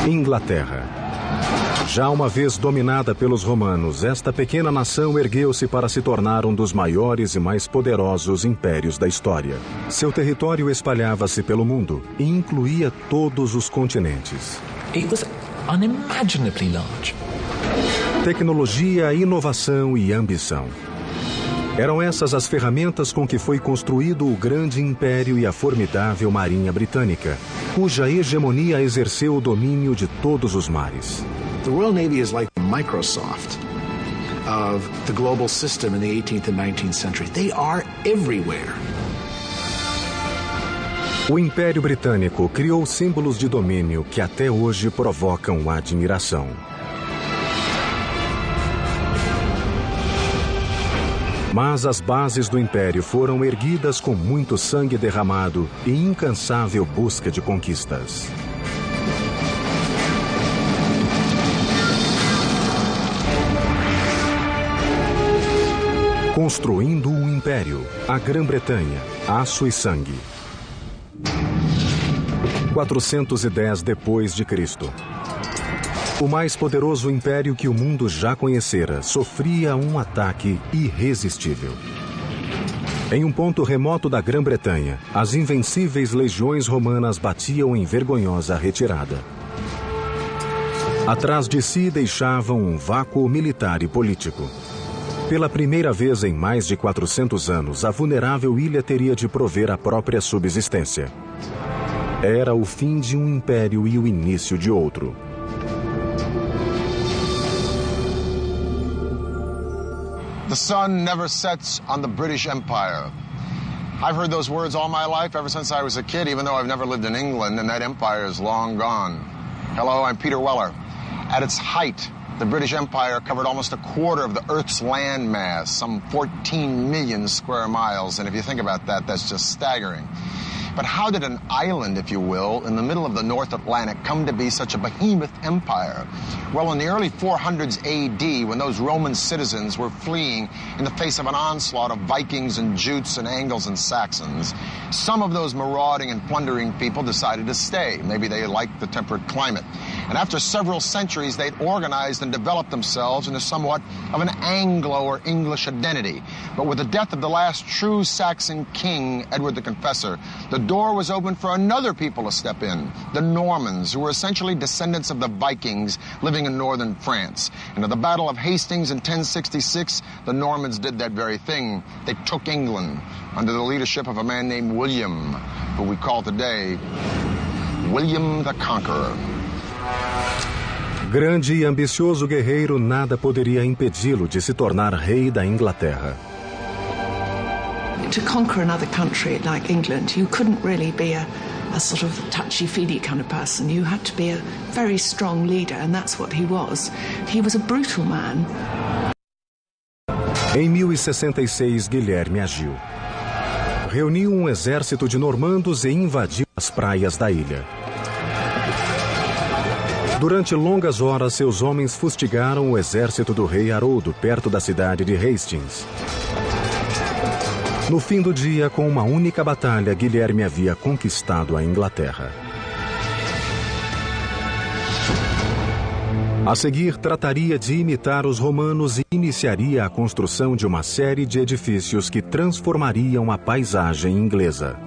Inglaterra. Já uma vez dominada pelos romanos, esta pequena nação ergueu-se para se tornar um dos maiores e mais poderosos impérios da história. Seu território espalhava-se pelo mundo e incluía todos os continentes. It was unimaginably large. Tecnologia, inovação e ambição. Eram essas as ferramentas com que foi construído o grande império e a formidável marinha britânica, cuja hegemonia exerceu o domínio de todos os mares. The Royal Navy is like the Microsoft of the global system in the 18th and 19th century. They are everywhere. O Império Britânico criou símbolos de domínio que até hoje provocam admiração. Mas as bases do Império foram erguidas com muito sangue derramado e incansável busca de conquistas. Construindo um império, a Grã-Bretanha, aço e sangue. 410 depois de Cristo. O mais poderoso império que o mundo já conhecera sofria um ataque irresistível. Em um ponto remoto da Grã-Bretanha, as invencíveis legiões romanas batiam em vergonhosa retirada. Atrás de si deixavam um vácuo militar e político. Pela primeira vez em mais de 400 anos, a vulnerável ilha teria de prover a própria subsistência. Era o fim de um império e o início de outro. The sun never sets on the British Empire. I've heard those words all my life, ever since I was a kid, even though I've never lived in England, and that empire is long gone. Hello, I'm Peter Weller. At its height, the British Empire covered almost a quarter of the Earth's land mass, some 14 million square miles, and if you think about that, that's just staggering. But how did an island, if you will, in the middle of the North Atlantic come to be such a behemoth empire? Well, in the early 400s AD, when those Roman citizens were fleeing in the face of an onslaught of Vikings and Jutes and Angles and Saxons, some of those marauding and plundering people decided to stay. Maybe they liked the temperate climate. And after several centuries, they'd organized and developed themselves into somewhat of an Anglo or English identity. But with the death of the last true Saxon king, Edward the Confessor, the door was open for another people to step in, the Normans, who were essentially descendants of the Vikings living in northern France. And at the Battle of Hastings in 1066, the Normans did that very thing. They took England under the leadership of a man named William, who we call today William the Conqueror. Grande e ambicioso guerreiro, nada poderia impedi-lo de se tornar rei da Inglaterra. To conquer another country like England, you couldn't really be a sort of touchy-feely kind of person. You had to be a very strong leader, and that's what he was. He was a brutal man. Em 1066, Guilherme agiu. Reuniu um exército de normandos e invadiu as praias da ilha. Durante longas horas, seus homens fustigaram o exército do rei Haroldo perto da cidade de Hastings. No fim do dia, com uma única batalha, Guilherme havia conquistado a Inglaterra. A seguir, trataria de imitar os romanos e iniciaria a construção de uma série de edifícios que transformariam a paisagem inglesa.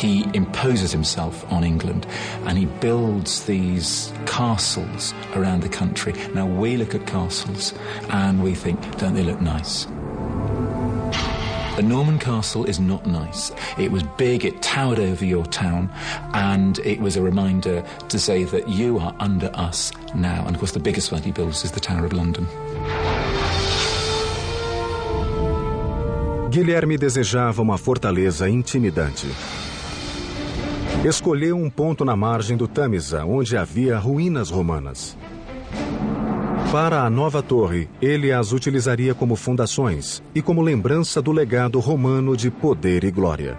He imposes himself on England and he builds these castles around the country. Now we look at castles and we think, don't they look nice? A Norman castle is not nice. It was big, it towered over your town, and it was a reminder to say that you are under us now. And of course the biggest one he builds is the Tower of London. Guilherme desejava uma fortaleza intimidante. Escolheu um ponto na margem do Tâmisa, onde havia ruínas romanas. Para a nova torre, ele as utilizaria como fundações e como lembrança do legado romano de poder e glória.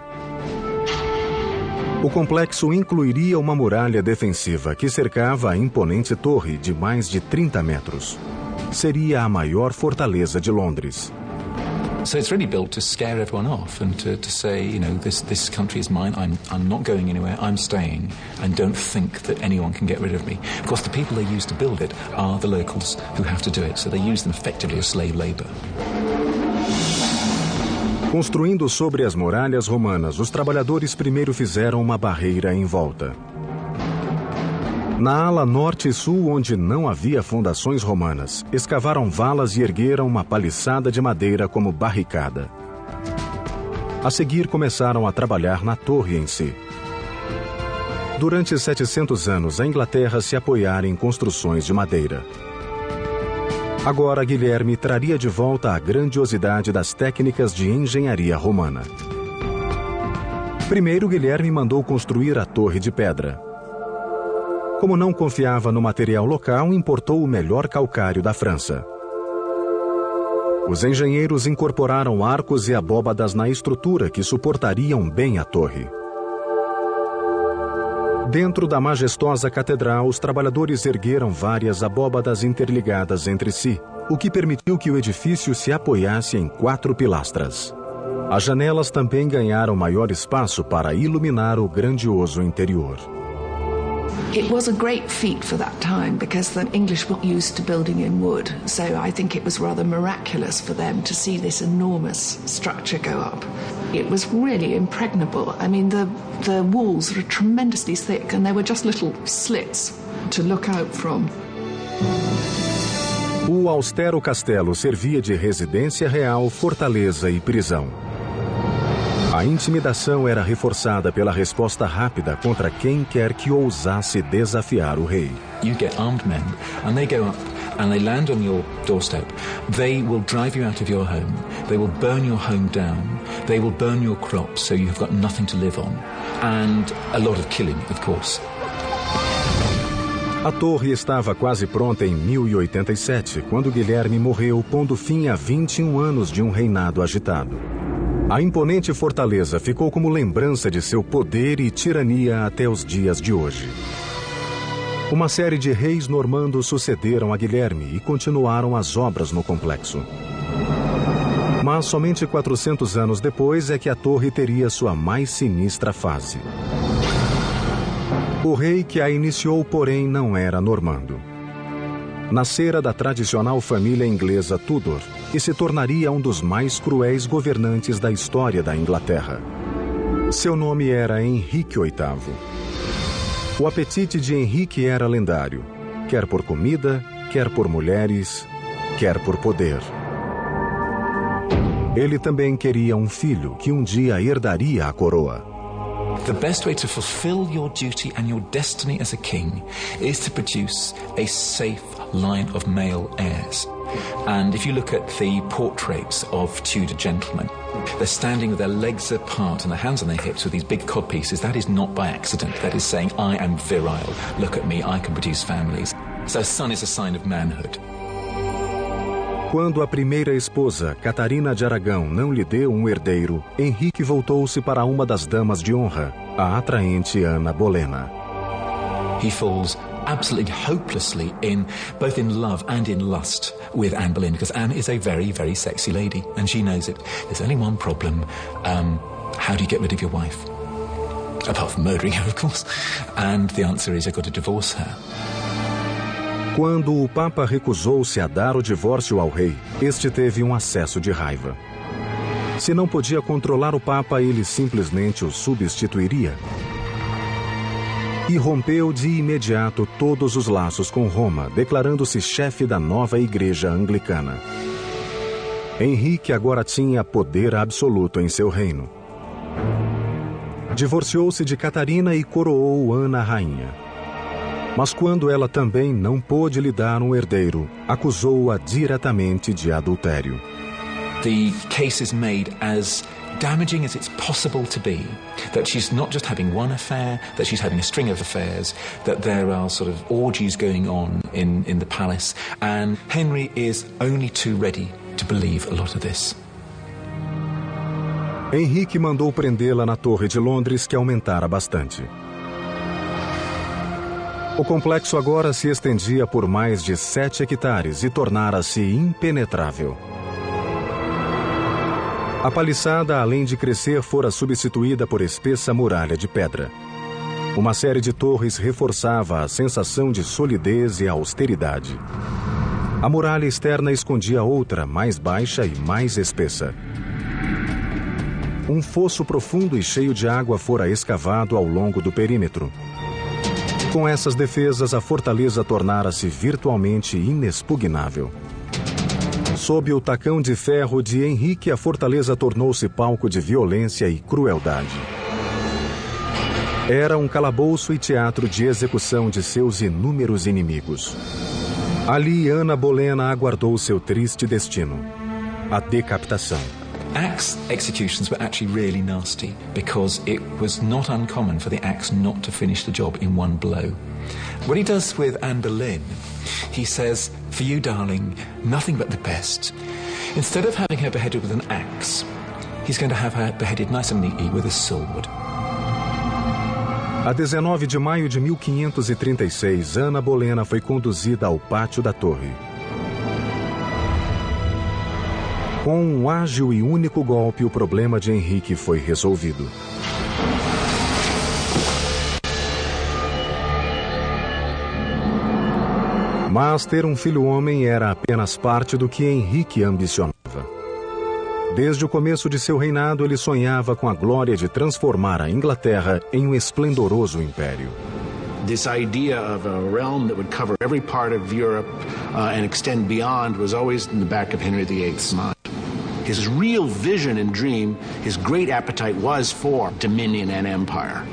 O complexo incluiria uma muralha defensiva que cercava a imponente torre de mais de 30 metros. Seria a maior fortaleza de Londres. So it's really built to scare everyone off and to say, you know, this country is mine, I'm not going anywhere, I'm staying, and don't think that anyone can get rid of me. Of course, the people they use to build it are the locals who have to do it, so they use them effectively as slave labor. Construindo sobre as muralhas romanas, os trabalhadores primeiro fizeram uma barreira em volta. Na ala norte e sul, onde não havia fundações romanas, escavaram valas e ergueram uma paliçada de madeira como barricada. A seguir, começaram a trabalhar na torre em si. Durante 700 anos, a Inglaterra se apoiara em construções de madeira. Agora, Guilherme traria de volta a grandiosidade das técnicas de engenharia romana. Primeiro, Guilherme mandou construir a torre de pedra. Como não confiava no material local, importou o melhor calcário da França. Os engenheiros incorporaram arcos e abóbadas na estrutura que suportariam bem a torre. Dentro da majestosa catedral, os trabalhadores ergueram várias abóbadas interligadas entre si, o que permitiu que o edifício se apoiasse em 4 pilastras. As janelas também ganharam maior espaço para iluminar o grandioso interior. It was a great feat for that time because the English were used to building in wood, so I think it was rather miraculous for them to see this enormous structure go up. It was really impregnable. I mean, the walls were tremendously thick and there were just little slits to look out from. O austero castelo servia de residência real, fortaleza e prisão. A intimidação era reforçada pela resposta rápida contra quem quer que ousasse desafiar o rei. You get armed men, and they go up and they land on your doorstep. They will drive you out of your home. They will burn your home down. They will burn your crops so you've got nothing to live on. And a lot of killing, of course. A torre estava quase pronta em 1087, quando Guilherme morreu, pondo fim a 21 anos de um reinado agitado. A imponente fortaleza ficou como lembrança de seu poder e tirania até os dias de hoje. Uma série de reis normandos sucederam a Guilherme e continuaram as obras no complexo. Mas somente 400 anos depois é que a torre teria sua mais sinistra fase. O rei que a iniciou, porém, não era normando. Nascera da tradicional família inglesa Tudor e se tornaria um dos mais cruéis governantes da história da Inglaterra. Seu nome era Henrique VIII. O apetite de Henrique era lendário, quer por comida, quer por mulheres, quer por poder. Ele também queria um filho que um dia herdaria a coroa. The best way to fulfill your duty and your destiny as a king is to produce a safe line of male heirs. And if you look at the portraits of Tudor gentlemen, they're standing with their legs apart and their hands on their hips with these big codpieces. That is not by accident. That is saying, I am virile. Look at me, I can produce families. So son is a sign of manhood. Quando a primeira esposa, Catarina de Aragão, não lhe deu um herdeiro, Henrique voltou-se para uma das damas de honra, a atraente Ana Bolena. He falls absolutely hopelessly in both in love and in lust with Anne Boleyn, because Anne is a very, very sexy lady, and she knows it. There's only one problem. How do you get rid of your wife? Apart from murdering her, of course. And the answer is, you've got to divorce her. Quando o Papa recusou-se a dar o divórcio ao rei, este teve um acesso de raiva. Se não podia controlar o Papa, ele simplesmente o substituiria. E rompeu de imediato todos os laços com Roma, declarando-se chefe da nova igreja anglicana. Henrique agora tinha poder absoluto em seu reino. Divorciou-se de Catarina e coroou Ana rainha. Mas quando ela também não pôde lhe dar um herdeiro, acusou-a diretamente de adultério. The case is made as damaging as it's possible to be, that she's not just having one affair, that she's having a string of affairs, that there are sort of orgies going on in the palace, and Henry is only too ready to believe a lot of this. Henrique mandou prendê-la na Torre de Londres, que aumentara bastante. O complexo agora se estendia por mais de 7 hectares e tornara-se impenetrável. A paliçada, além de crescer, fora substituída por espessa muralha de pedra. Uma série de torres reforçava a sensação de solidez e austeridade. A muralha externa escondia outra, mais baixa e mais espessa. Um fosso profundo e cheio de água fora escavado ao longo do perímetro. Com essas defesas, a fortaleza tornara-se virtualmente inexpugnável. Sob o tacão de ferro de Henrique, a fortaleza tornou-se palco de violência e crueldade. Era um calabouço e teatro de execução de seus inúmeros inimigos. Ali, Ana Bolena aguardou seu triste destino: a decapitação. Axe executions were actually really nasty because it was not uncommon for the axe not to finish the job in one blow. What he does with Anne Boleyn, he says, "For you, darling, nothing but the best." Instead of having her beheaded with an axe, he's going to have her beheaded nice and neatly with a sword. A 19 de maio de 1536, Ana Bolena foi conduzida ao pátio da torre. Com um ágil e único golpe, o problema de Henrique foi resolvido. Mas ter um filho homem era apenas parte do que Henrique ambicionava. Desde o começo de seu reinado, ele sonhava com a glória de transformar a Inglaterra em um esplendoroso império. This idea of a realm that would cover every part of Europe and extend beyond was always in the back of Henry VIII's mind. His real vision and dream, his great appetite was for dominion and empire.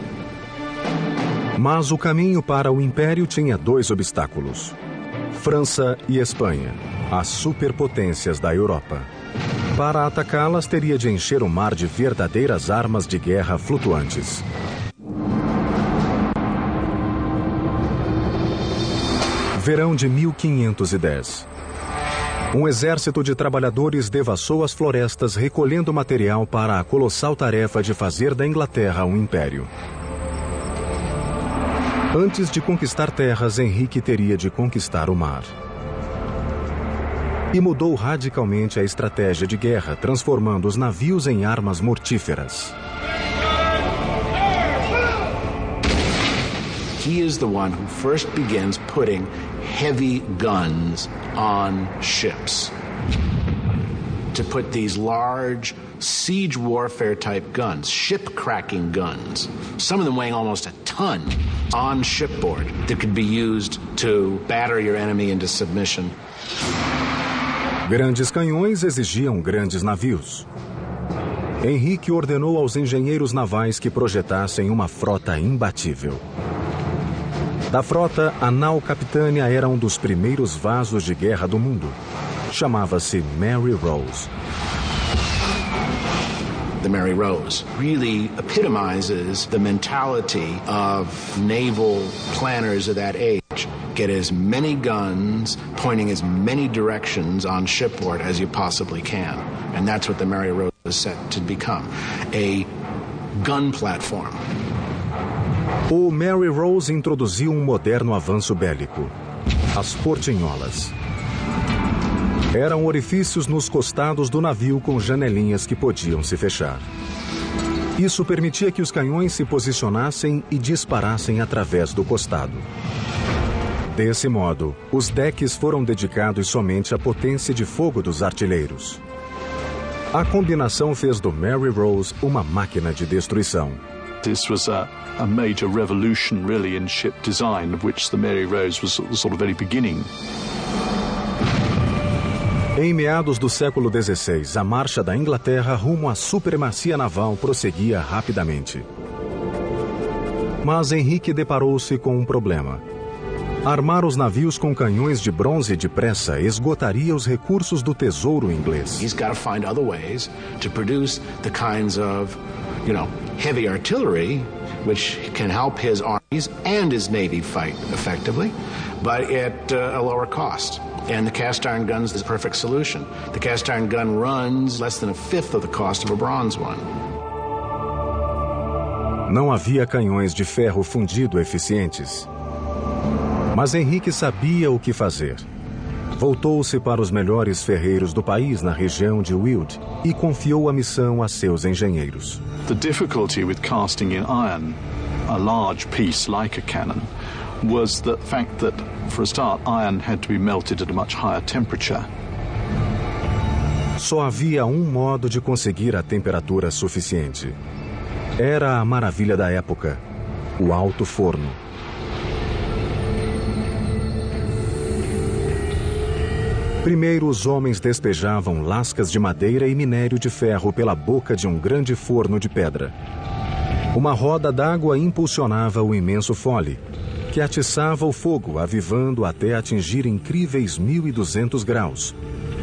Mas o caminho para o império tinha dois obstáculos: França e Espanha, as superpotências da Europa. Para atacá-las, teria de encher o mar de verdadeiras armas de guerra flutuantes. Verão de 1510. Um exército de trabalhadores devassou as florestas recolhendo material para a colossal tarefa de fazer da Inglaterra um império. Antes de conquistar terras, Henrique teria de conquistar o mar. E mudou radicalmente a estratégia de guerra, transformando os navios em armas mortíferas. He is the one who first begins putting heavy guns on ships. To put these large siege warfare type guns, ship cracking guns, some of them weighing almost a ton, on shipboard that could be used to batter your enemy into submission. Grandes canhões exigiam grandes navios. Henrique ordenou aos engenheiros navais que projetassem uma frota imbatível. Da frota, a nau Capitânia era um dos primeiros vasos de guerra do mundo. Chamava-se Mary Rose. The Mary Rose really epitomizes the mentality of naval planners of that age. Get as many guns pointing as many directions on shipboard as you possibly can. And that's what the Mary Rose is set to become, a gun platform. O Mary Rose introduziu um moderno avanço bélico: as portinholas. Eram orifícios nos costados do navio com janelinhas que podiam se fechar. Isso permitia que os canhões se posicionassem e disparassem através do costado. Desse modo, os decks foram dedicados somente à potência de fogo dos artilheiros. A combinação fez do Mary Rose uma máquina de destruição. This was a major revolution, really, in ship design, of which the Mary Rose was sort of very beginning. Em meados do século XVI, a marcha da Inglaterra rumo à supremacia naval prosseguia rapidamente. Mas Henrique deparou-se com um problema. Armar os navios com canhões de bronze depressa esgotaria os recursos do tesouro inglês. He's got to find other ways to produce the kinds of, heavy artillery which can help his armies and his navy fight effectively, but at a lower cost. And the cast iron gun is the perfect solution. The cast iron gun runs less than a fifth of the cost of a bronze one. Não havia canhões de ferro fundido eficientes. Mas Henrique sabia o que fazer. Voltou-se para os melhores ferreiros do país na região de Weald e confiou a missão a seus engenheiros. The difficulty with casting in iron a large piece like a cannon was the fact that, for a start, iron had to be melted at a much higher temperature. Só havia um modo de conseguir a temperatura suficiente. Era a maravilha da época, o alto forno. Primeiro, os homens despejavam lascas de madeira e minério de ferro pela boca de um grande forno de pedra. Uma roda d'água impulsionava o imenso fole, que atiçava o fogo, avivando até atingir incríveis 1.200 graus,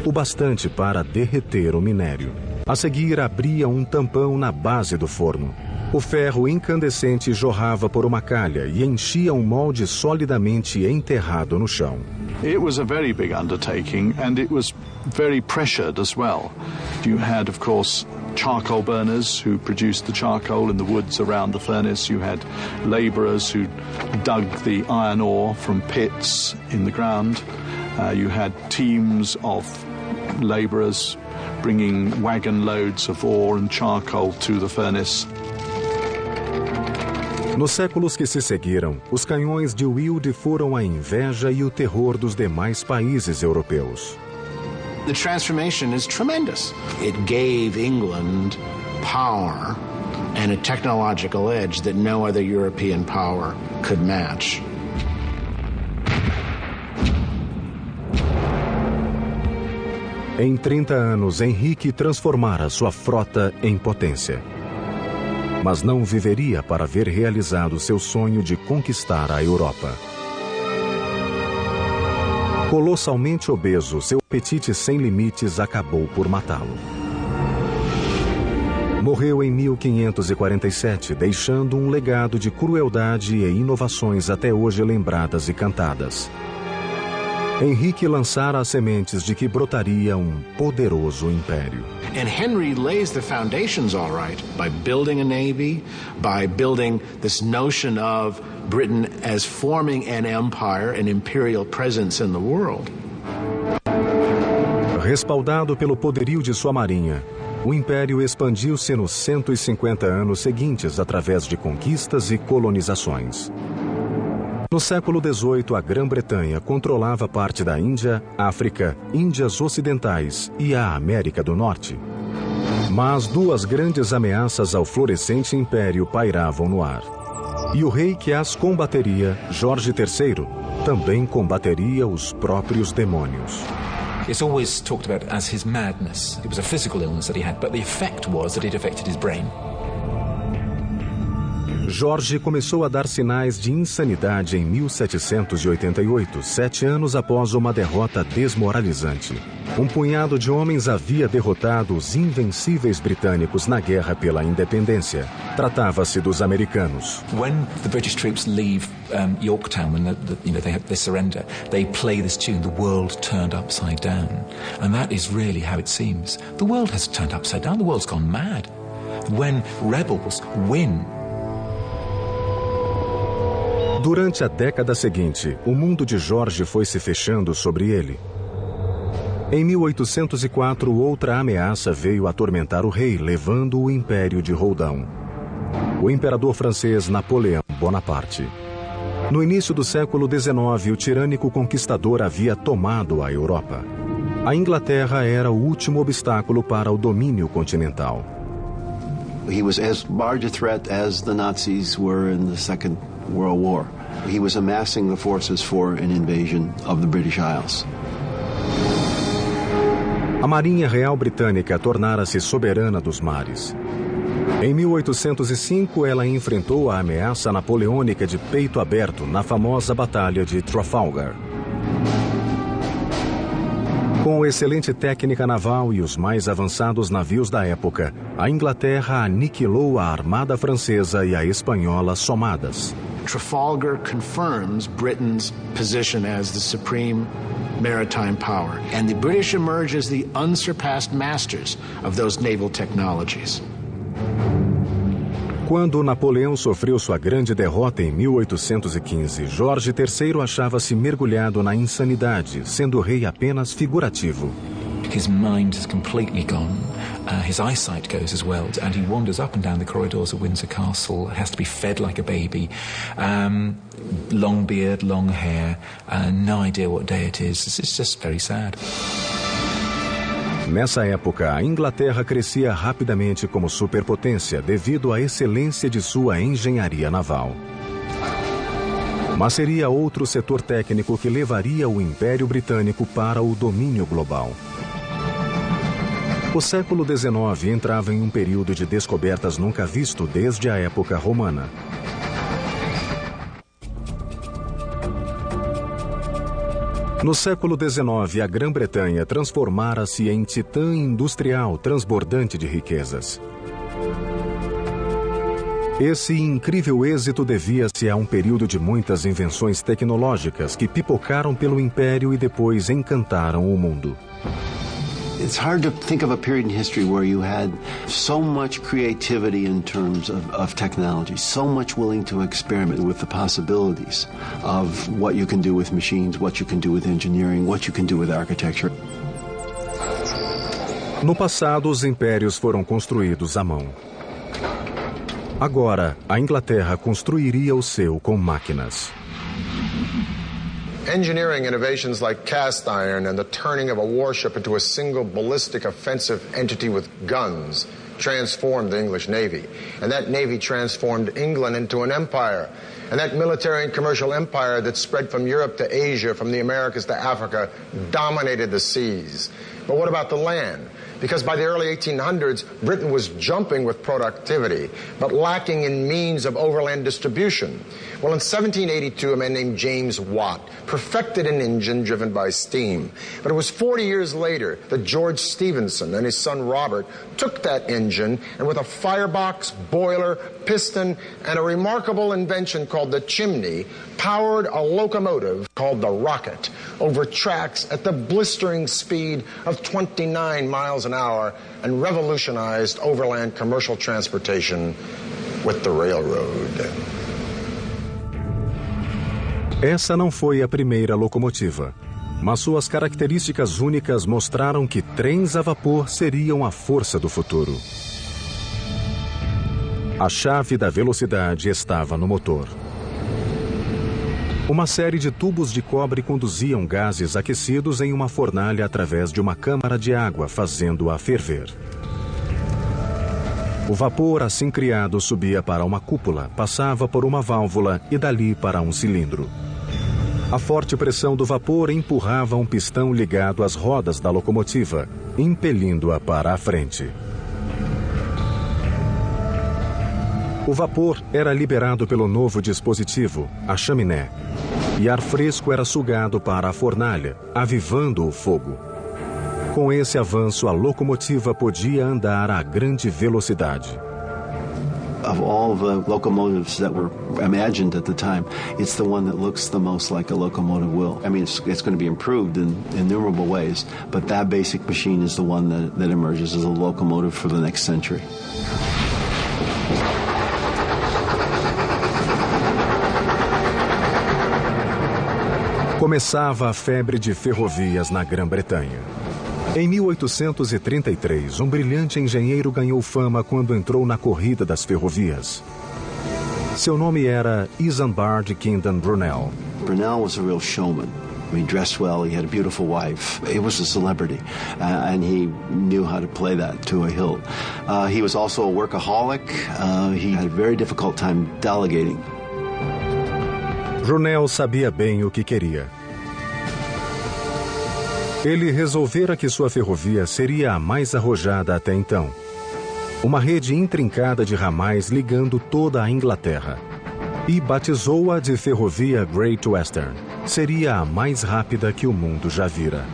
o bastante para derreter o minério. A seguir, abria um tampão na base do forno. O ferro incandescente jorrava por uma calha e enchia um molde solidamente enterrado no chão. It was a very big undertaking, and it was very pressured as well. You had, of course, charcoal burners who produced the charcoal in the woods around the furnace. You had labourers who dug the iron ore from pits in the ground. You had teams of labourers bringing wagon loads of ore and charcoal to the furnace. Nos séculos que se seguiram, os canhões de Weald foram a inveja e o terror dos demais países europeus. The transformation is tremendous. It gave England power and a technological edge that no other European power could match. Em 30 anos, Henrique transformara sua frota em potência. Mas não viveria para ver realizado seu sonho de conquistar a Europa. Colossalmente obeso, seu apetite sem limites acabou por matá-lo. Morreu em 1547, deixando um legado de crueldade e inovações até hoje lembradas e cantadas. Henrique lançara as sementes de que brotaria um poderoso império. And Henry lays the foundations all right by building a navy, by building this notion of Britain as forming an empire, an imperial presence in the world. Respaldado pelo poderio de sua marinha, o império expandiu-se nos 150 anos seguintes através de conquistas e colonizações. No século XVIII, a Grã-Bretanha controlava parte da Índia, África, Índias Ocidentais e a América do Norte. Mas duas grandes ameaças ao florescente império pairavam no ar. E o rei que as combateria, Jorge III, também combateria os próprios demônios. It's always talked about as his madness. It was a physical illness that he had, but the effect was that it affected his brain. Jorge começou a dar sinais de insanidade em 1788, 7 anos após uma derrota desmoralizante. Um punhado de homens havia derrotado os invencíveis britânicos na guerra pela independência. Tratava-se dos americanos. When the British troops leave Yorktown, when they surrender, they play this tune, "The World Turned Upside Down," and that is really how it seems. The world has turned upside down. The world's gone mad. When rebels win. Durante a década seguinte, o mundo de Jorge foi se fechando sobre ele. Em 1804, outra ameaça veio atormentar o rei, levando o Império de Roldão. O imperador francês Napoleão Bonaparte. No início do século XIX, o tirânico conquistador havia tomado a Europa. A Inglaterra era o último obstáculo para o domínio continental. He was as large a threat as the Nazis were in the Second World War. He was amassing the forces for an invasion of the British Isles. A Marinha Real Britânica tornara-se soberana dos mares. Em 1805, ela enfrentou a ameaça napoleônica de peito aberto na famosa Batalha de Trafalgar. Com excelente técnica naval e os mais avançados navios da época, a Inglaterra aniquilou a armada francesa e a espanhola somadas. Trafalgar confirms Britain's position as the supreme maritime power, and the British emerge as the unsurpassed masters of those naval technologies. Quando Napoleão sofreu sua grande derrota em 1815, Jorge III achava-se mergulhado na insanidade, sendo rei apenas figurativo. His mind is completely gone. His eyesight goes as well, and he wanders up and down the corridors of Windsor Castle. Has to be fed like a baby. Long beard, long hair, no idea what day it is. It's just very sad. Nessa época, a Inglaterra crescia rapidamente como superpotência devido à excelência de sua engenharia naval. Mas seria outro setor técnico que levaria o Império Britânico para o domínio global. O século XIX entrava em um período de descobertas nunca visto desde a época romana. No século XIX, a Grã-Bretanha transformara-se em titã industrial transbordante de riquezas. Esse incrível êxito devia-se a um período de muitas invenções tecnológicas que pipocaram pelo império e depois encantaram o mundo. It's hard to think of a period in history where you had so much creativity in terms of technology, so much willing to experiment with the possibilities of what you can do with machines, what you can do with engineering, what you can do with architecture. No passado, os impérios foram construídos à mão. Agora, a Inglaterra construiria o seu com máquinas. Engineering innovations like cast iron and the turning of a warship into a single ballistic offensive entity with guns transformed the English Navy. And that Navy transformed England into an empire. And that military and commercial empire that spread from Europe to Asia, from the Americas to Africa, dominated the seas. But what about the land? Because by the early 1800s, Britain was jumping with productivity, but lacking in means of overland distribution. Well, in 1782, a man named James Watt perfected an engine driven by steam. But it was 40 years later that George Stephenson and his son Robert took that engine and with a firebox, boiler, piston, and a remarkable invention called the chimney, powered a locomotive called the Rocket over tracks at the blistering speed of 29 miles an hour and revolutionized overland commercial transportation with the railroad. Essa não foi a primeira locomotiva, mas suas características únicas mostraram que trens a vapor seriam a força do futuro. A chave da velocidade estava no motor. Uma série de tubos de cobre conduziam gases aquecidos em uma fornalha através de uma câmara de água, fazendo-a ferver. O vapor assim criado subia para uma cúpula, passava por uma válvula e dali para um cilindro. A forte pressão do vapor empurrava um pistão ligado às rodas da locomotiva, impelindo-a para a frente. O vapor era liberado pelo novo dispositivo, a chaminé, e ar fresco era sugado para a fornalha, avivando o fogo. Com esse avanço, a locomotiva podia andar a grande velocidade. Of all the locomotives that were imagined at the time, it's the one that looks the most like a locomotive will. I mean, it's going to be improved in innumerable ways, but that basic machine is the one that emerges as a locomotive for the next century. Começava a febre de ferrovias na Grã-Bretanha. Em 1833, um brilhante engenheiro ganhou fama quando entrou na corrida das ferrovias. Seu nome era Isambard Kingdon Brunel. Brunel was a real showman. He dressed well, he had a beautiful wife. He was a celebrity, and he knew how to play that to a hilt. He was also a workaholic. He had a very difficult time delegating. Brunel sabia bem o que queria. Ele resolvera que sua ferrovia seria a mais arrojada até então. Uma rede intrincada de ramais ligando toda a Inglaterra. E batizou-a de Ferrovia Great Western. Seria a mais rápida que o mundo já vira.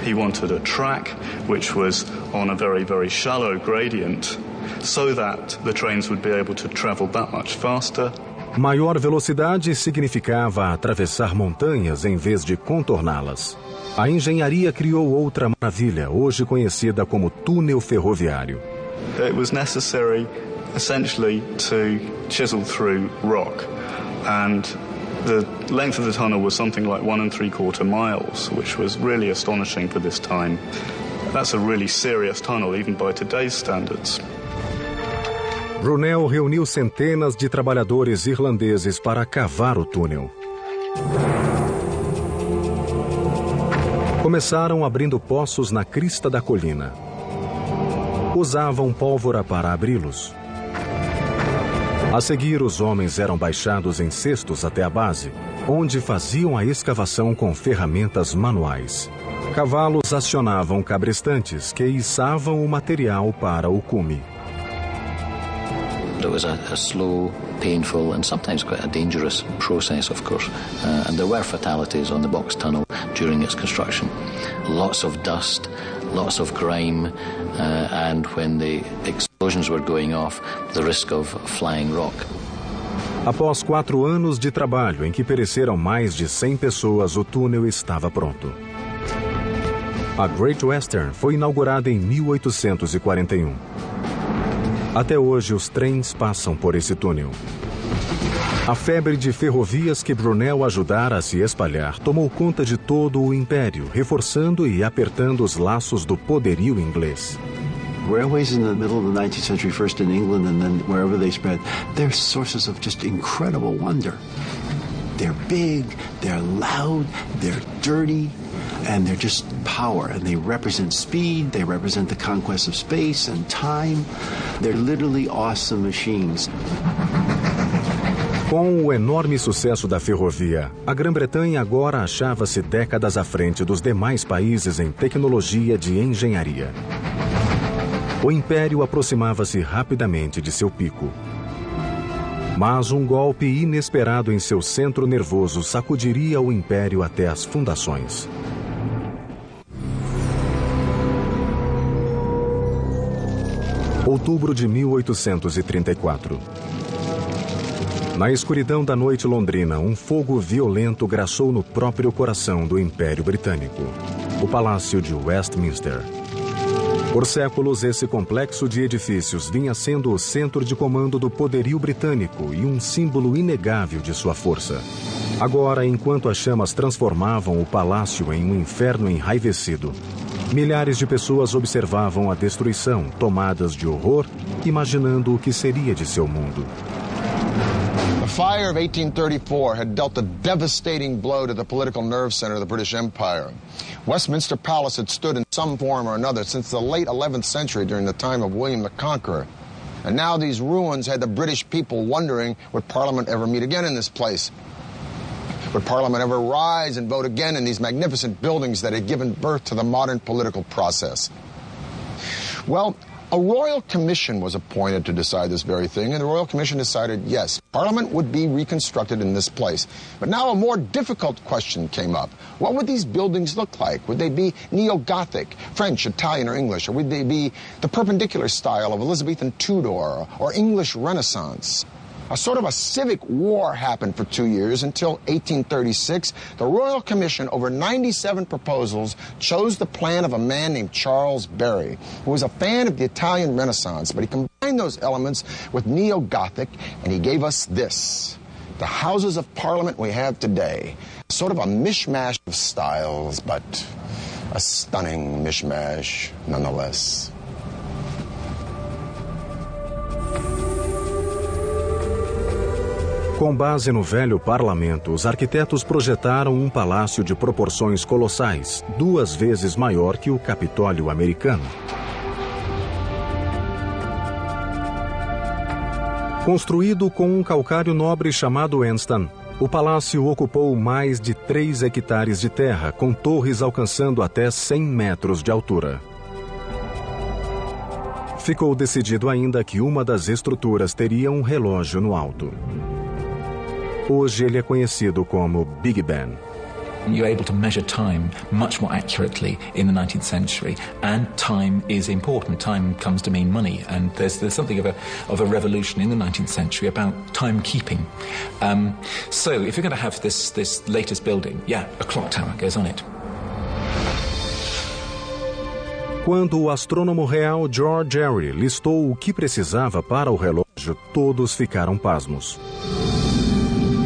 He wanted a track which was on a very, very shallow gradient so that the trains would be able to travel that much faster. Maior velocidade significava atravessar montanhas em vez de contorná-las. A engenharia criou outra maravilha, hoje conhecida como túnel ferroviário. It was necessary essentially to chisel through rock, and the length of the tunnel was something like 1 3/4 miles, which was really astonishing for this time. That's a really serious tunnel, even by today's standards. Brunel reuniu centenas de trabalhadores irlandeses para cavar o túnel. Começaram abrindo poços na crista da colina. Usavam pólvora para abri-los. A seguir, os homens eram baixados em cestos até a base, onde faziam a escavação com ferramentas manuais. Cavalos acionavam cabrestantes que içavam o material para o cume. It was a slow, painful and sometimes quite a dangerous process, of course, and there were fatalities on the box tunnel during its construction. Lots of dust, lots of grime, and when the explosions were going off, the risk of flying rock. Após 4 anos de trabalho em que pereceram mais de 100 pessoas, o túnel estava pronto. A Great Western foi inaugurada em 1841. Até hoje, os trens passam por esse túnel. A febre de ferrovias que Brunel ajudara a se espalhar tomou conta de todo o império, reforçando e apertando os laços do poderio inglês. Railways in the middle of the 19th century, first in England and then wherever they spread, they're sources of just incredible wonder. They're big, they're loud, they're dirty, and they're just power, and they represent speed, they represent the conquest of space and time. They're literally awesome machines. Com o enorme sucesso da ferrovia, a Grã-Bretanha agora achava-se décadas à frente dos demais países em tecnologia de engenharia. O império aproximava-se rapidamente de seu pico. Mas um golpe inesperado em seu centro nervoso sacudiria o império até as fundações. Outubro de 1834. Na escuridão da noite londrina, um fogo violento graçou no próprio coração do Império Britânico, o Palácio de Westminster. Por séculos, esse complexo de edifícios vinha sendo o centro de comando do poderio britânico e um símbolo inegável de sua força. Agora, enquanto as chamas transformavam o palácio em um inferno enraivecido, milhares de pessoas observavam a destruição, tomadas de horror, imaginando o que seria de seu mundo. The fire of 1834 had dealt a devastating blow to the political nerve center of the British Empire. Westminster Palace had stood in some form or another since the late 11th century during the time of William the Conqueror. And now these ruins had the British people wondering, would Parliament ever meet again in this place? Would Parliament ever rise and vote again in these magnificent buildings that had given birth to the modern political process? Well, a Royal Commission was appointed to decide this very thing, and the Royal Commission decided, yes, Parliament would be reconstructed in this place. But now a more difficult question came up. What would these buildings look like? Would they be neo-Gothic, French, Italian, or English? Or would they be the perpendicular style of Elizabethan Tudor or English Renaissance? A sort of a civic war happened for 2 years until 1836. The Royal Commission, over 97 proposals, chose the plan of a man named Charles Barry, who was a fan of the Italian Renaissance, but he combined those elements with neo-Gothic, and he gave us this, the Houses of Parliament we have today. Sort of a mishmash of styles, but a stunning mishmash nonetheless. Com base no velho parlamento, os arquitetos projetaram um palácio de proporções colossais, 2 vezes maior que o Capitólio americano. Construído com um calcário nobre chamado Anston, o palácio ocupou mais de 3 hectares de terra, com torres alcançando até 100 metros de altura. Ficou decidido ainda que uma das estruturas teria um relógio no alto. Hoje ele é conhecido como Big Ben. You're able to measure time much more accurately in the 19th century, and time is important. Time comes to mean money, and there's something of a revolution in the 19th century about timekeeping. So if you're going to have this latest building, yeah, a clock tower goes on it. Quando o astrônomo real George Airy listou o que precisava para o relógio, todos ficaram pasmos.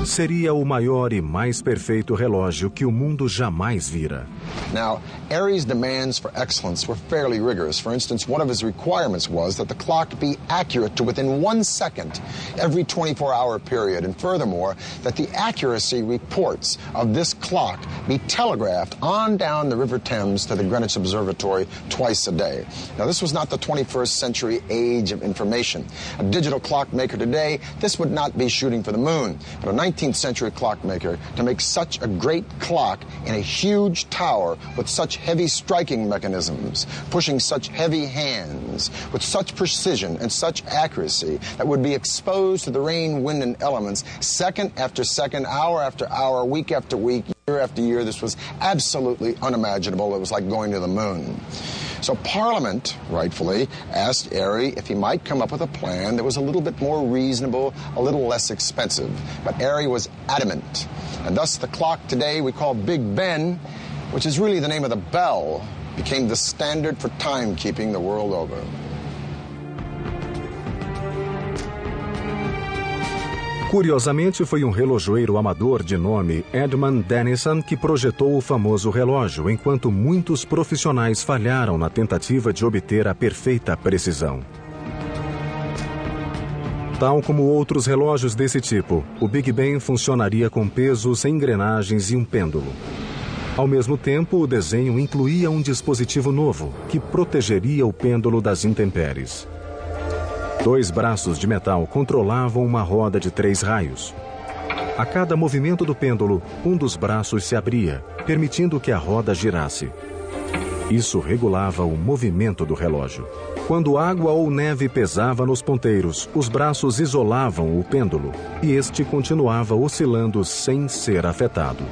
Seria o maior e mais perfeito relógio que o mundo jamais vira. Now, Airy's demands for excellence were fairly rigorous. For instance, one of his requirements was that the clock be accurate to within 1 second every 24-hour period. And furthermore, that the accuracy reports of this clock be telegraphed on down the River Thames to the Greenwich Observatory twice a day. Now, this was not the 21st century age of information. A digital clockmaker today, this would not be shooting for the moon. But a 19th century clockmaker, to make such a great clock in a huge tower with such heavy striking mechanisms, pushing such heavy hands, with such precision and such accuracy that would be exposed to the rain, wind, and elements second after second, hour after hour, week after week, year after year. This was absolutely unimaginable. It was like going to the moon. So Parliament, rightfully, asked Airy if he might come up with a plan that was a little bit more reasonable, a little less expensive. But Airy was adamant. And thus the clock today we call Big Ben, which is really the name of the bell, became the standard for timekeeping the world over. Curiosamente, foi um relojoeiro amador de nome Edmund Denison que projetou o famoso relógio, enquanto muitos profissionais falharam na tentativa de obter a perfeita precisão. Tal como outros relógios desse tipo, o Big Ben funcionaria com pesos, engrenagens e um pêndulo. Ao mesmo tempo, o desenho incluía um dispositivo novo, que protegeria o pêndulo das intempéries. 2 braços de metal controlavam uma roda de 3 raios. A cada movimento do pêndulo, um dos braços se abria, permitindo que a roda girasse. Isso regulava o movimento do relógio. Quando água ou neve pesava nos ponteiros, os braços isolavam o pêndulo e este continuava oscilando sem ser afetado.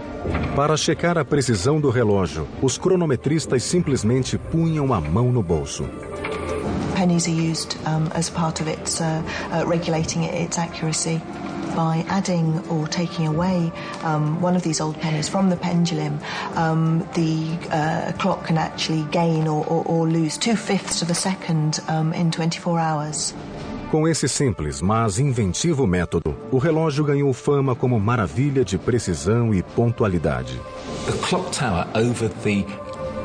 Para checar a precisão do relógio, os cronometristas simplesmente punham a mão no bolso. Pennies are used as part of its regulating its accuracy. By adding or taking away one of these old pennies from the pendulum, the clock can actually gain or lose 2/5 of a second in 24 hours. Com esse simples, mas inventivo método, o relógio ganhou fama como maravilha de precisão e pontualidade. The clock tower over the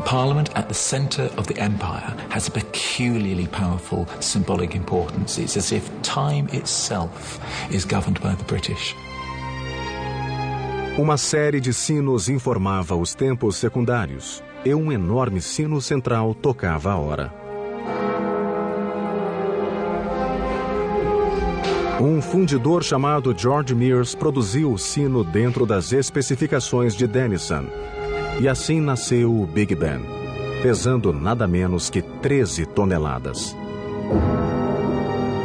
Parliament at the centre of the empire has a peculiarly powerful symbolic importance. It's as if time itself is governed by the British. Uma série de sinos informava os tempos secundários e um enorme sino central tocava a hora. Um fundidor chamado George Mears produziu o sino dentro das especificações de Denison. E assim nasceu o Big Ben, pesando nada menos que 13 toneladas.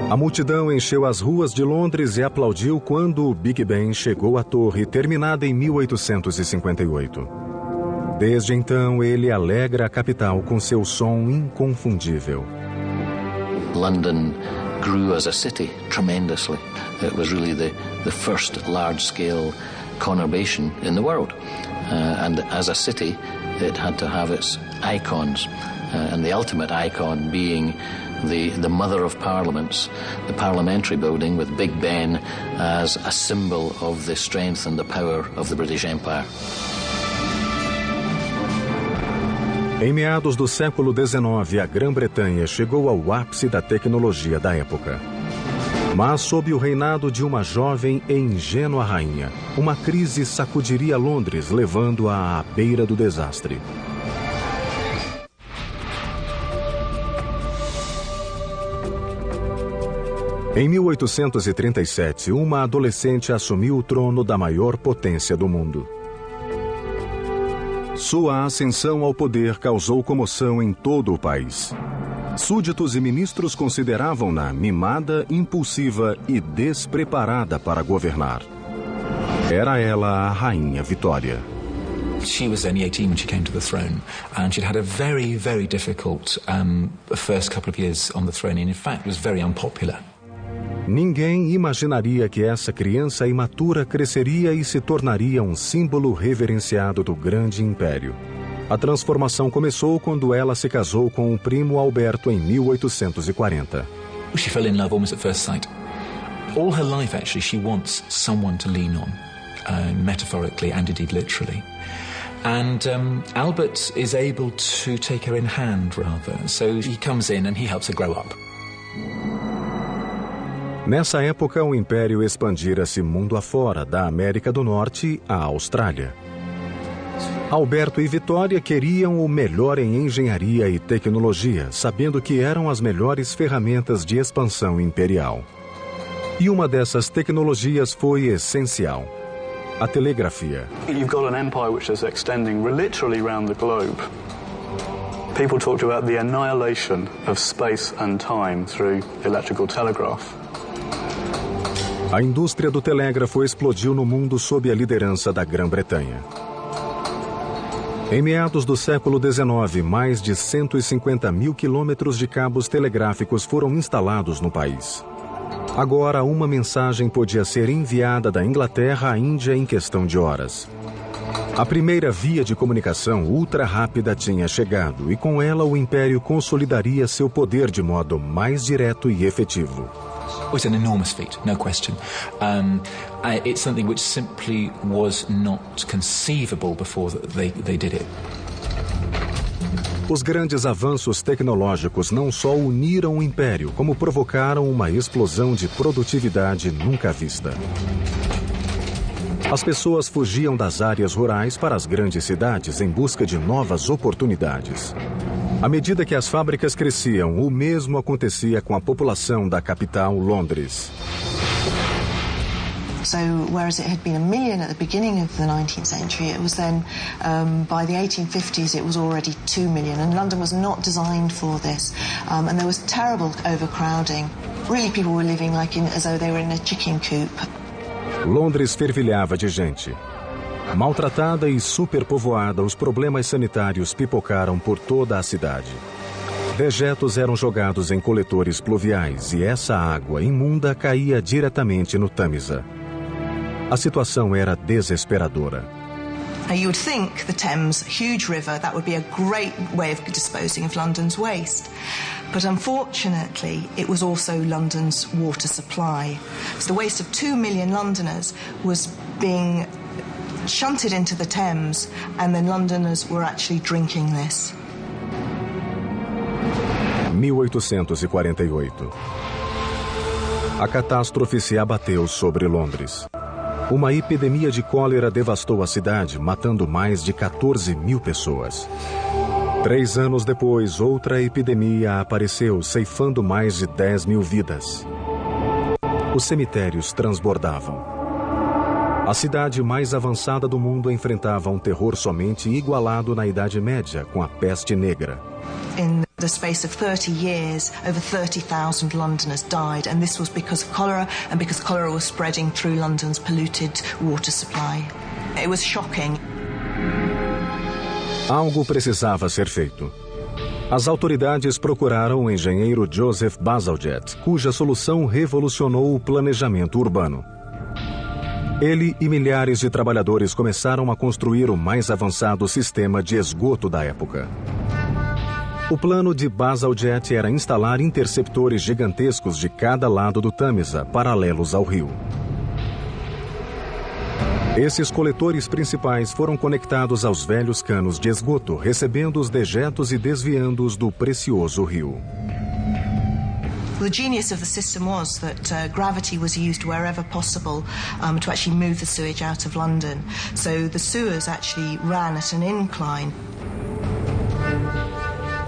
A multidão encheu as ruas de Londres e aplaudiu quando o Big Ben chegou à torre, terminada em 1858. Desde então, ele alegra a capital com seu som inconfundível. London grew as a city tremendously. It was really the first large-scale conurbation in the world. And as a city, it had to have its icons, and the ultimate icon being the mother of parliaments, the parliamentary building with Big Ben as a symbol of the strength and the power of the British Empire. Em meados do século XIX, a Grã-Bretanha chegou ao ápice da tecnologia da época. Mas sob o reinado de uma jovem e ingênua rainha, uma crise sacudiria Londres, levando-a à beira do desastre. Em 1837, uma adolescente assumiu o trono da maior potência do mundo. Sua ascensão ao poder causou comoção em todo o país. Súditos e ministros consideravam-na mimada, impulsiva e despreparada para governar. Era ela a Rainha Vitória. She was only 18 when she came to the throne, and she'd had a very, very difficult first couple of years on the throne, and in fact was very unpopular. Ninguém imaginaria que essa criança imatura cresceria e se tornaria um símbolo reverenciado do grande império. A transformação começou quando ela se casou com o primo Alberto em 1840. She fell in love almost at first sight. All her life, actually, she wants someone to lean on, metaphorically and indeed literally. And Albert is able to take her in hand, rather. So he comes in and he helps her grow up. Nessa época, o Império expandira-se mundo afora, da América do Norte à Austrália. Alberto e Vitória queriam o melhor em engenharia e tecnologia, sabendo que eram as melhores ferramentas de expansão imperial. E uma dessas tecnologias foi essencial: a telegrafia. You've got an empire which is extending literally around the globe. People talked about the annihilation of space and time through electrical telegraph. A indústria do telégrafo explodiu no mundo sob a liderança da Grã-Bretanha. Em meados do século XIX, mais de 150 mil quilômetros de cabos telegráficos foram instalados no país. Agora, uma mensagem podia ser enviada da Inglaterra à Índia em questão de horas. A primeira via de comunicação ultra-rápida tinha chegado e com ela o Império consolidaria seu poder de modo mais direto e efetivo. It's an enormous feat, no question. It's something which simply was not conceivable before they did it. Os grandes avanços tecnológicos não só uniram o Império, como provocaram uma explosão de produtividade nunca vista. As pessoas fugiam das áreas rurais para as grandes cidades em busca de novas oportunidades. À medida que as fábricas cresciam, o mesmo acontecia com a população da capital, Londres. So whereas it had been 1 million at the beginning of the 19th century, it was then, by the 1850s, it was already 2 million. And London was not designed for this. And there was terrible overcrowding. Really, people were living as though they were in a chicken coop. Londres fervilhava de gente. Maltratada e superpovoada, os problemas sanitários pipocaram por toda a cidade. Dejetos eram jogados em coletores pluviais e essa água imunda caía diretamente no Tâmisa. A situação era desesperadora. You would think the Thames, huge river, that would be a great way of disposing of London's waste. But unfortunately, it was also London's water supply. So the waste of 2 million Londoners was being shunted into the Thames, and then Londoners were actually drinking this. 1848. A catástrofe se abateu sobre Londres. Uma epidemia de cólera devastou a cidade, matando mais de 14 mil pessoas. 3 anos depois, outra epidemia apareceu, ceifando mais de 10 mil vidas. Os cemitérios transbordavam. A cidade mais avançada do mundo enfrentava um terror somente igualado na Idade Média, com a peste negra. In the space of 30 years, over 30,000 Londoners died, and this was because of cholera, and because cholera was spreading through London's polluted water supply. It was shocking. Algo precisava ser feito. As autoridades procuraram o engenheiro Joseph Bazalgette, cuja solução revolucionou o planejamento urbano. Ele e milhares de trabalhadores começaram a construir o mais avançado sistema de esgoto da época. O plano de Bazalgette era instalar interceptores gigantescos de cada lado do Tâmisa, paralelos ao rio. Esses coletores principais foram conectados aos velhos canos de esgoto, recebendo os dejetos e desviando-os do precioso rio. The genius of the system was that gravity was used wherever possible to actually move the sewage out of London. So the sewers actually ran at an incline.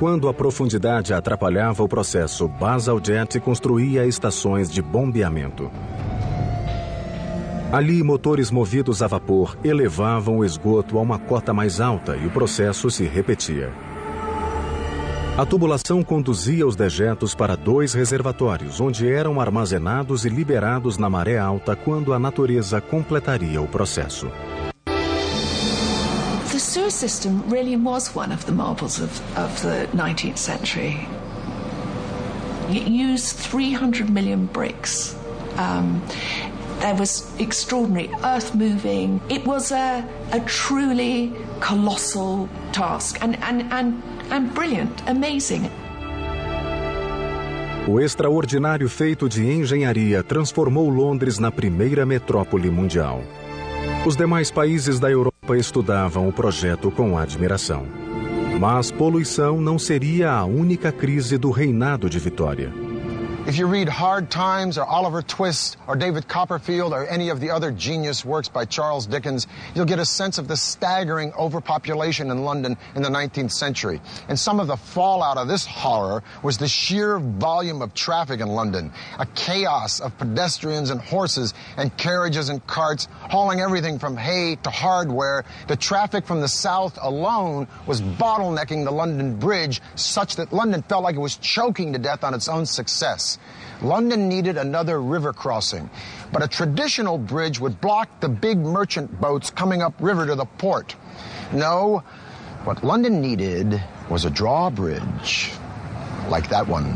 Quando a profundidade atrapalhava o processo, Bazalgette construía estações de bombeamento. Ali, motores movidos a vapor elevavam o esgoto a uma cota mais alta e o processo se repetia. A tubulação conduzia os dejetos para 2 reservatórios, onde eram armazenados e liberados na maré alta quando a natureza completaria o processo. The sewer system really was one of the marvels of the 19th century. It used 300 million bricks. There was extraordinary earth moving. It was a truly colossal task and brilliant, amazing. O extraordinário feito de engenharia transformou Londres na primeira metrópole mundial. Os demais países da Europa estudavam o projeto com admiração. Mas poluição não seria a única crise do reinado de Vitória. If you read Hard Times or Oliver Twist or David Copperfield or any of the other genius works by Charles Dickens, you'll get a sense of the staggering overpopulation in London in the 19th century. And some of the fallout of this horror was the sheer volume of traffic in London, a chaos of pedestrians and horses and carriages and carts hauling everything from hay to hardware. The traffic from the south alone was bottlenecking the London Bridge such that London felt like it was choking to death on its own success. London needed another river crossing, but a traditional bridge would block the big merchant boats coming upriver to the port. No, what London needed was a drawbridge, like that one.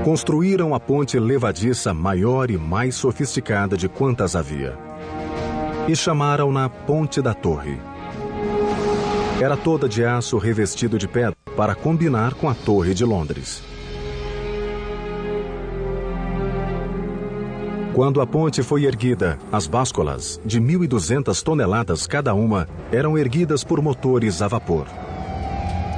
Construíram a ponte levadiça maior e mais sofisticada de quantas havia. E chamaram-na Ponte da Torre. Era toda de aço revestido de pedra para combinar com a Torre de Londres. Quando a ponte foi erguida, as básculas, de 1.200 toneladas cada uma, eram erguidas por motores a vapor.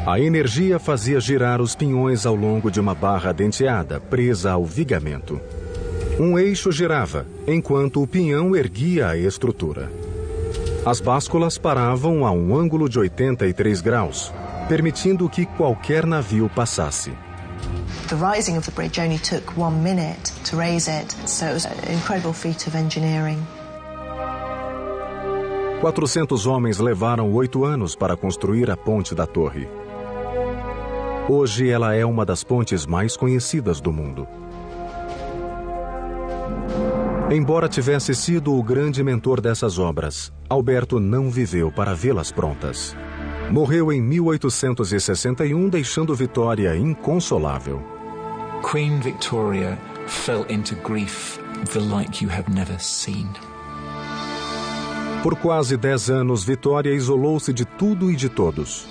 A energia fazia girar os pinhões ao longo de uma barra denteada, presa ao vigamento. Um eixo girava, enquanto o pinhão erguia a estrutura. As básculas paravam a um ângulo de 83 graus, permitindo que qualquer navio passasse. The rising of the bridge only took 1 minute to raise it, so it was an incredible feat of engineering. 400 homens levaram 8 anos para construir a Ponte da Torre. Hoje ela é uma das pontes mais conhecidas do mundo. Embora tivesse sido o grande mentor dessas obras, Alberto não viveu para vê-las prontas. Morreu em 1861, deixando Vitória inconsolável. Queen Victoria fell into grief the like you have never seen. Por quase 10 anos, Vitória isolou-se de tudo e de todos.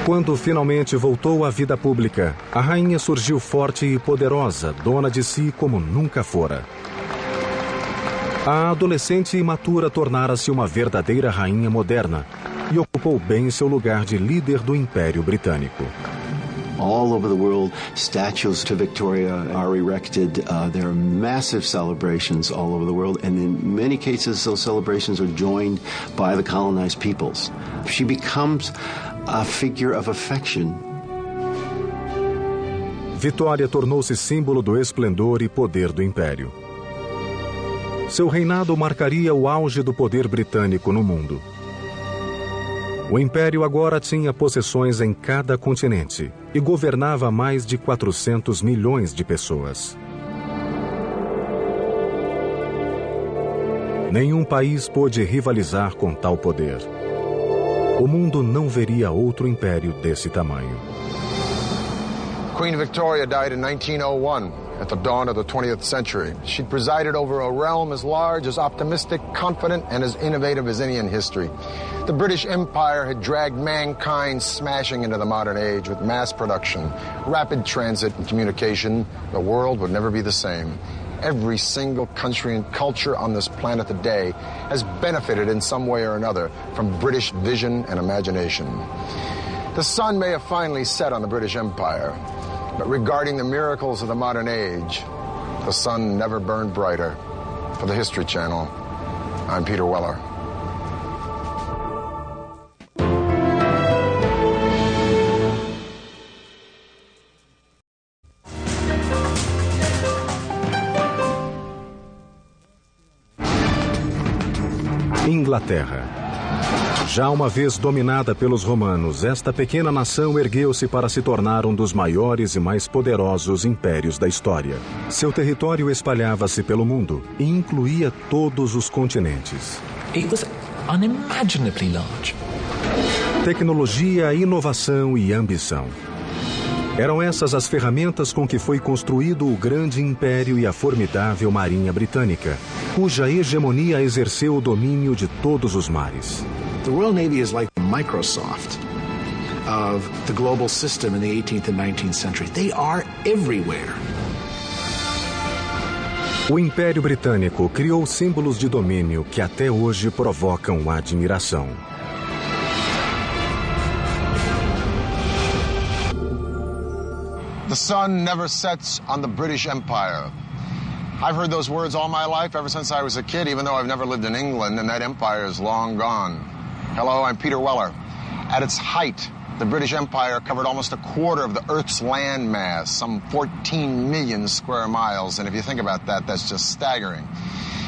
Quando finalmente voltou à vida pública, a rainha surgiu forte e poderosa, dona de si como nunca fora. A adolescente imatura tornara-se uma verdadeira rainha moderna e ocupou bem seu lugar de líder do Império Britânico. All over the world, statues to Victoria are erected. There are massive celebrations all over the world, and in many cases, those celebrations are joined by the colonized peoples. She becomes a figure of affection. Vitória tornou-se símbolo do esplendor e poder do Império. Seu reinado marcaria o auge do poder britânico no mundo. O Império agora tinha possessões em cada continente e governava mais de 400 milhões de pessoas. Nenhum país pôde rivalizar com tal poder. O mundo não veria outro império desse tamanho. Queen Victoria died in 1901 at the dawn of the 20th century. She presided over a realm as large, as optimistic, confident, and as innovative as any in history. The British Empire had dragged mankind smashing into the modern age with mass production, rapid transit, and communication. The world would never be the same. Every single country and culture on this planet today has benefited in some way or another from British vision and imagination. The sun may have finally set on the British Empire, but regarding the miracles of the modern age, the sun never burned brighter. For the History Channel, I'm Peter Weller. Inglaterra. Já uma vez dominada pelos romanos, esta pequena nação ergueu-se para se tornar um dos maiores e mais poderosos impérios da história. Seu território espalhava-se pelo mundo e incluía todos os continentes. It was unimaginably large. Tecnologia, inovação e ambição. Eram essas as ferramentas com que foi construído o grande império e a formidável marinha britânica, cuja hegemonia exerceu o domínio de todos os mares. The Royal Navy is like the Microsoft of the global system in the 18th and 19th century. They are everywhere. O Império Britânico criou símbolos de domínio que até hoje provocam admiração. The sun never sets on the British Empire. I've heard those words all my life, ever since I was a kid, even though I've never lived in England, and that empire is long gone. Hello, I'm Peter Weller. At its height, the British Empire covered almost a quarter of the Earth's land mass, some 14 million square miles, and if you think about that, that's just staggering.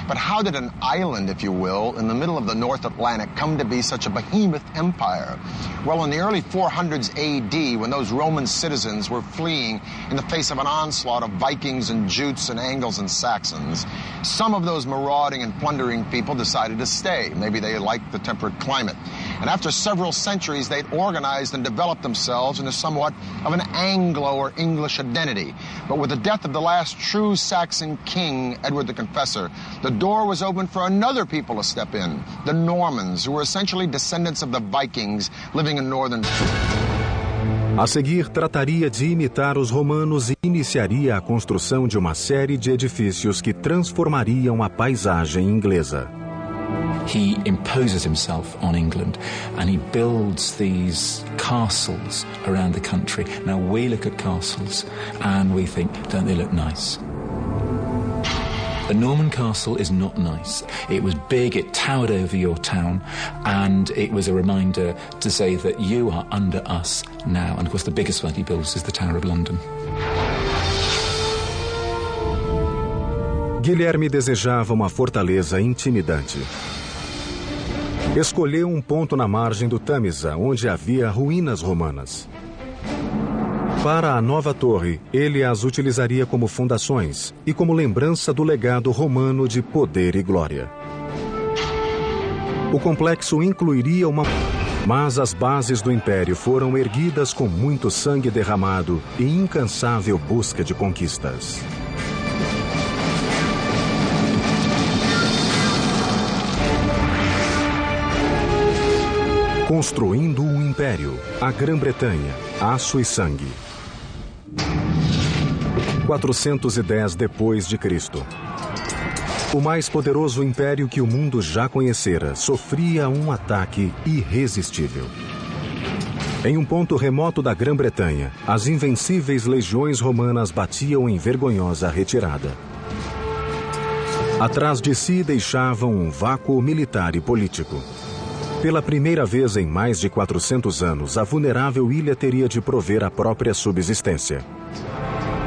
But how did an island, if you will, in the middle of the North Atlantic come to be such a behemoth empire? Well, in the early 400s AD, when those Roman citizens were fleeing in the face of an onslaught of Vikings and Jutes and Angles and Saxons, some of those marauding and plundering people decided to stay. Maybe they liked the temperate climate. And after several centuries, they'd organized and developed themselves into somewhat of an Anglo or English identity. But with the death of the last true Saxon king, Edward the Confessor, the door was open for another people to step in, the Normans, who were essentially descendants of the Vikings living in northern... A seguir, trataria de imitar os romanos e iniciaria a construção de uma série de edifícios que transformariam a paisagem inglesa. He imposes himself on England and he builds these castles around the country. Now we look at castles and we think, don't they look nice? A Norman castle is not nice. It was big, it towered over your town, and it was a reminder to say that you are under us now. And of course the biggest one he builds is the Tower of London. Guilherme desejava uma fortaleza intimidante. Escolheu um ponto na margem do Tâmisa, onde havia ruínas romanas. Para a nova torre, ele as utilizaria como fundações e como lembrança do legado romano de poder e glória. O complexo incluiria uma... Mas as bases do império foram erguidas com muito sangue derramado e incansável busca de conquistas. Construindo o império, a Grã-Bretanha, aço e sangue. 410 depois de Cristo. O mais poderoso império que o mundo já conhecera sofria um ataque irresistível. Em um ponto remoto da Grã-Bretanha, as invencíveis legiões romanas batiam em vergonhosa retirada. Atrás de si deixavam um vácuo militar e político. Pela primeira vez em mais de 400 anos, a vulnerável ilha teria de prover a própria subsistência.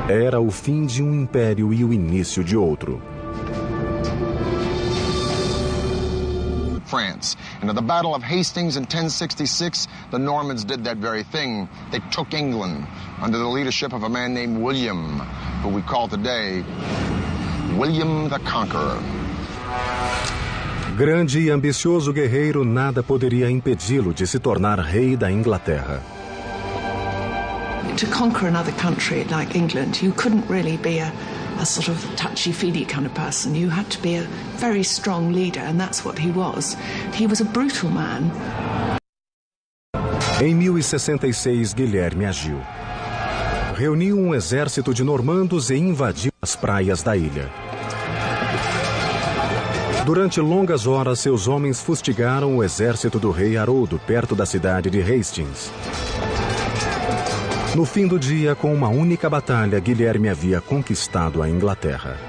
Era o fim de um império e o início de outro. France. And at the Battle of Hastings in 1066, the Normans did that very thing. They took England under the leadership of a man named William, who we call today William the Conqueror. Grande e ambicioso guerreiro, nada poderia impedi-lo de se tornar rei da Inglaterra. To conquer another country like England, you couldn't really be a sort of touchy-feely kind of person. You had to be a very strong leader, and that's what he was. He was a brutal man. Em 1066, Guilherme agiu. Reuniu um exército de normandos e invadiu as praias da ilha. Durante longas horas, seus homens fustigaram o exército do rei Haroldo perto da cidade de Hastings. No fim do dia, com uma única batalha, Guilherme havia conquistado a Inglaterra.